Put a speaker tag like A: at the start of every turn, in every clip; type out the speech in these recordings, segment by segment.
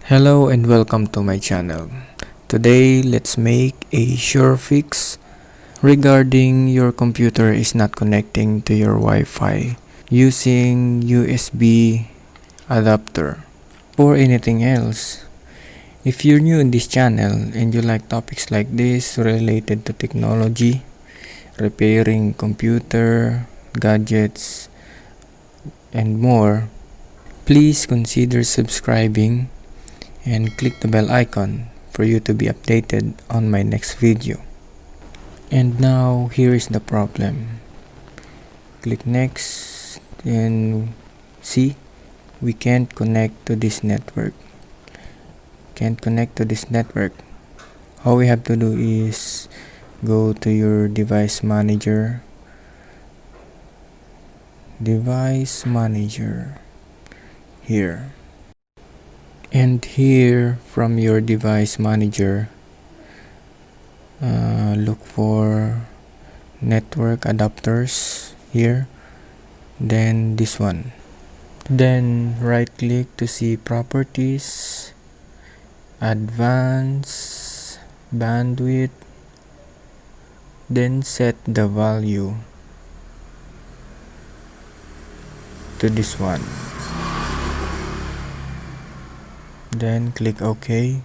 A: Hello and welcome to my channel. Today let's make a sure fix regarding your computer is not connecting to your Wi-Fi using USB adapter or anything else. If you're new in this channel and you like topics like this related to technology, repairing computer, gadgets, and more, please consider subscribing and click the bell icon for you to be updated on my next video. And now here is the problem. Click next and see, we can't connect to this network. All we have to do is go to your device manager here, and here from your device manager look for network adapters here, then this one, then right click to see properties, advanced bandwidth, then set the value to this one, then click OK,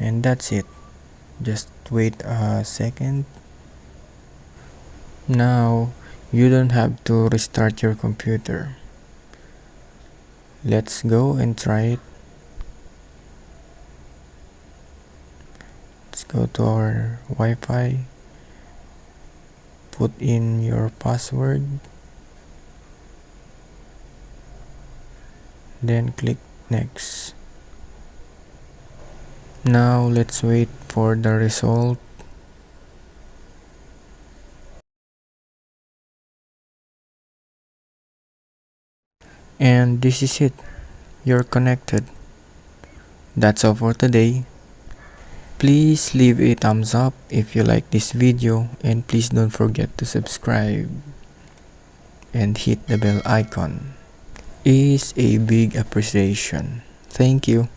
A: and that's it. Just wait a second. Now you don't have to restart your computer. Let's go and try it. Let's go to our Wi-Fi, put in your password, then click next. Now let's wait for the result. And this is it. You're connected. That's all for today. Please leave a thumbs up if you like this video, and please don't forget to subscribe and hit the bell icon. It's a big appreciation. Thank you.